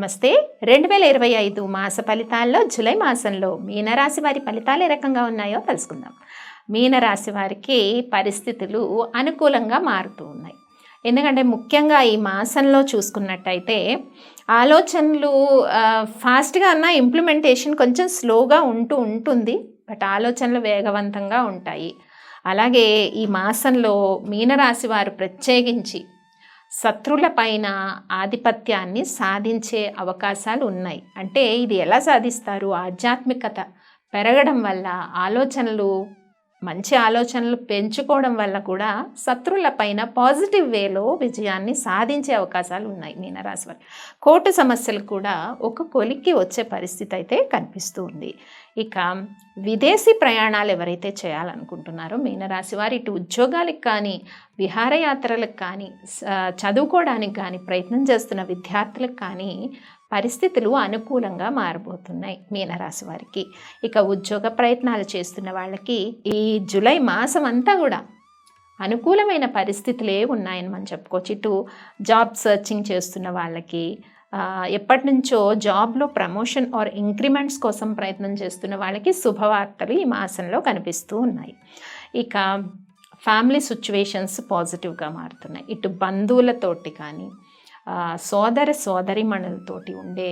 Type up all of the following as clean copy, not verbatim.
నమస్తే. 2025 మాస ఫలితాల్లో జూలై మాసంలో మీనరాశి వారి ఫలితాలు ఏ రకంగా ఉన్నాయో తెలుసుకుందాం. మీనరాశి వారికి పరిస్థితులు అనుకూలంగా మారుతూ ఉన్నాయి. ఎందుకంటే ముఖ్యంగా ఈ మాసంలో చూసుకున్నట్టయితే ఆలోచనలు ఫాస్ట్గా అన్న ఇంప్లిమెంటేషన్ కొంచెం స్లోగా ఉంటుంది. బట్ ఆలోచనలు వేగవంతంగా ఉంటాయి. అలాగే ఈ మాసంలో మీనరాశి వారు ప్రత్యేకించి శత్రువుల పైన ఆధిపత్యాన్ని సాధించే అవకాశాలు ఉన్నాయి. అంటే ఇది ఎలా సాధిస్తారు? ఆధ్యాత్మికత పెరగడం వల్ల, మంచి ఆలోచనలు పెంచుకోవడం వల్ల కూడా శత్రువుల పైన పాజిటివ్ వేలో విజయాన్ని సాధించే అవకాశాలు ఉన్నాయి మీనరాశి వారు. కోర్టు సమస్యలు కూడా ఒక కొలిక్కి వచ్చే పరిస్థితి అయితే కనిపిస్తూ ఉంది. ఇక విదేశీ ప్రయాణాలు ఎవరైతే చేయాలనుకుంటున్నారో మీనరాశి వారు ఇటు ఉద్యోగాలకు కానీ, విహారయాత్రలకు కానీ, చదువుకోవడానికి కానీ ప్రయత్నం చేస్తున్న విద్యార్థులకు కానీ పరిస్థితులు అనుకూలంగా మారబోతున్నాయి మీనరాశి వారికి. ఇక ఉద్యోగ ప్రయత్నాలు చేస్తున్న వాళ్ళకి ఈ జూలై మాసం అంతా కూడా అనుకూలమైన పరిస్థితులే ఉన్నాయని మనం చెప్పుకోవచ్చు. ఇటు జాబ్ సర్చింగ్ చేస్తున్న వాళ్ళకి, ఎప్పటి నుంచో జాబ్లో ప్రమోషన్ ఆర్ ఇంక్రిమెంట్స్ కోసం ప్రయత్నం చేస్తున్న వాళ్ళకి శుభవార్తలు ఈ మాసంలో కనిపిస్తూ ఉన్నాయి. ఇక ఫ్యామిలీ సిచ్యువేషన్స్ పాజిటివ్గా మారుతున్నాయి. ఇటు బంధువులతోటి కానీ, సోదరిమణులతోటి ఉండే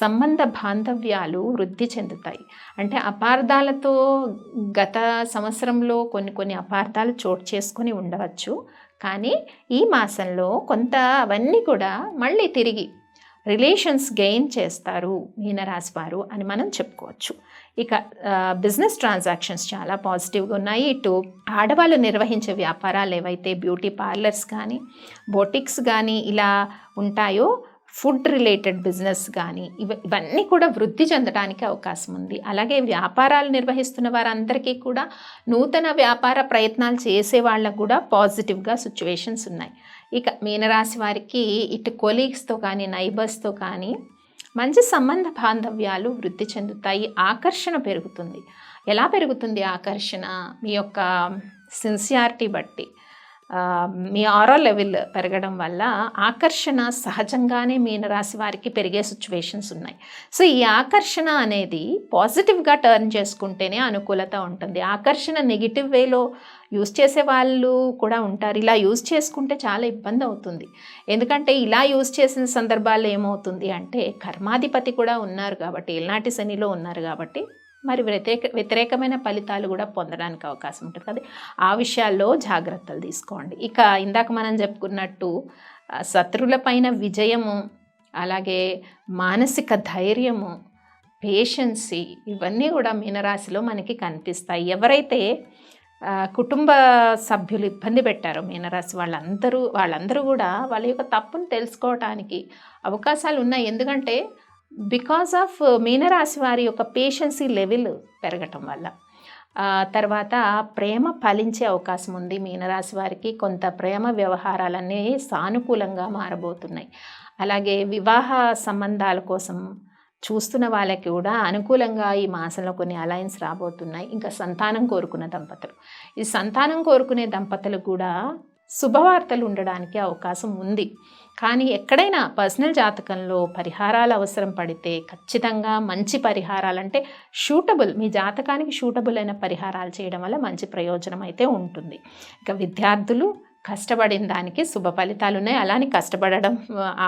సంబంధ బాంధవ్యాలు వృద్ధి చెందుతాయి. అంటే అపార్థాలతో గత సంవత్సరంలో కొన్ని అపార్థాలు చోటు చేసుకొని ఉండవచ్చు. కానీ ఈ మాసంలో కొంత అవన్నీ కూడా మళ్ళీ తిరిగి రిలేషన్స్ గెయిన్ చేస్తారు మీనరాశి వారు అని మనం చెప్పుకోవచ్చు. ఇక బిజినెస్ ట్రాన్సాక్షన్స్ చాలా పాజిటివ్గా ఉన్నాయి. ఇటు ఆడవాళ్ళు నిర్వహించే వ్యాపారాలు ఏవైతే బ్యూటీ పార్లర్స్ కానీ, బొటిక్స్ కానీ ఇలా ఉంటాయో, ఫుడ్ రిలేటెడ్ బిజినెస్ కానీ ఇవన్నీ కూడా వృద్ధి చెందడానికి అవకాశం ఉంది. అలాగే వ్యాపారాలు నిర్వహిస్తున్న వారందరికీ కూడా, నూతన వ్యాపార ప్రయత్నాలు చేసే వాళ్ళకు కూడా పాజిటివ్గా సిచ్యువేషన్స్ ఉన్నాయి. ఇక మీనరాశి వారికి ఇటు కొలీగ్స్తో కానీ, నైబర్స్తో కానీ మంచి సంబంధ బాంధవ్యాలు వృద్ధి చెందుతాయి. ఆకర్షణ పెరుగుతుంది. ఎలా పెరుగుతుంది ఆకర్షణ? మీ యొక్క సిన్సియారిటీ బట్టి, మీ ఆరో లెవెల్ పెరగడం వల్ల ఆకర్షణ సహజంగానే మీనరాశి వారికి పెరిగే సిచ్యువేషన్స్ ఉన్నాయి. సో ఈ ఆకర్షణ అనేది పాజిటివ్గా టర్న్ చేసుకుంటేనే అనుకూలత ఉంటుంది. ఆకర్షణ నెగిటివ్ వేలో యూజ్ చేసే వాళ్ళు కూడా ఉంటారు. ఇలా యూజ్ చేసుకుంటే చాలా ఇబ్బంది అవుతుంది. ఎందుకంటే ఇలా యూజ్ చేసిన సందర్భాల్లో ఏమవుతుంది అంటే, కర్మాధిపతి కూడా ఉన్నారు కాబట్టి, ఏళ్ళనాటి శనిలో ఉన్నారు కాబట్టి మరి వ్యతిరేకమైన ఫలితాలు కూడా పొందడానికి అవకాశం ఉంటుంది కదా. ఆ విషయాల్లో జాగ్రత్తలు తీసుకోండి. ఇక ఇందాక మనం చెప్పుకున్నట్టు శత్రువుల పైన విజయము, అలాగే మానసిక ధైర్యము, పేషెన్సీ ఇవన్నీ కూడా మీనరాశిలో మనకి కనిపిస్తాయి. ఎవరైతే కుటుంబ సభ్యులు ఇబ్బంది పెట్టారో మీనరాశి వాళ్ళందరూ కూడా వాళ్ళ యొక్క తప్పును తెలుసుకోవటానికి అవకాశాలు ఉన్నాయి. ఎందుకంటే బికాస్ ఆఫ్ మీనరాశి వారి యొక్క పేషెన్సీ లెవెల్ పెరగటం వల్ల. తర్వాత ప్రేమ ఫలించే అవకాశం ఉంది మీనరాశి వారికి. కొంత ప్రేమ వ్యవహారాలన్నీ సానుకూలంగా మారబోతున్నాయి. అలాగే వివాహ సంబంధాల కోసం చూస్తున్న వాళ్ళకి కూడా అనుకూలంగా ఈ మాసంలో కొన్ని అలయన్స్ రాబోతున్నాయి. ఇంకా సంతానం కోరుకునే దంపతులు కూడా శుభవార్తలు ఉండడానికి అవకాశం ఉంది. కానీ ఎక్కడైనా పర్సనల్ జాతకంలో పరిహారాలు అవసరం పడితే ఖచ్చితంగా మంచి పరిహారాలంటే మీ జాతకానికి షూటబుల్ అయిన పరిహారాలు చేయడం వల్ల మంచి ప్రయోజనం అయితే ఉంటుంది. ఇక విద్యార్థులు కష్టపడిన దానికి శుభ ఫలితాలు ఉన్నాయి. అలానే కష్టపడడం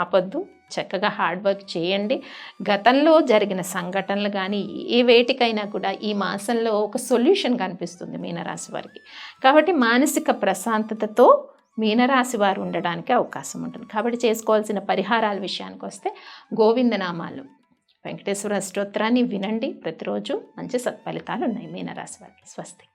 ఆపొద్దు. చక్కగా హార్డ్ వర్క్ చేయండి. గతంలో జరిగిన సంఘటనలు కానీ ఏ వేటికైనా కూడా ఈ మాసంలో ఒక సొల్యూషన్ కనిపిస్తుంది మీనరాశి వారికి. కాబట్టి మానసిక ప్రశాంతతతో మీనరాశి వారు ఉండడానికి అవకాశం ఉంటుంది. కాబట్టి చేసుకోవాల్సిన పరిహారాల విషయానికి వస్తే గోవిందనామాలు, వెంకటేశ్వర స్తోత్రాన్ని వినండి. ప్రతిరోజు మంచి సత్ఫలితాలు ఉన్నాయి మీనరాశి వారికి. స్వస్తి.